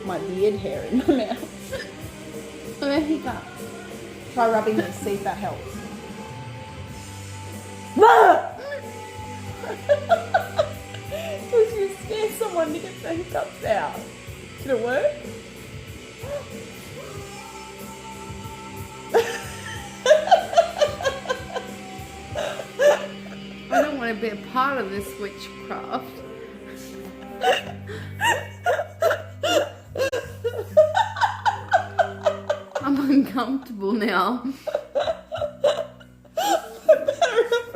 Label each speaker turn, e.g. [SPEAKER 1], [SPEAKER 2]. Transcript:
[SPEAKER 1] my beard hair in my mouth. I'm a hiccup. Try rubbing this, see if that helps. Because you scare someone to get the hiccups out. Did it work?
[SPEAKER 2] I don't want to be a part of this witchcraft. I'm uncomfortable now.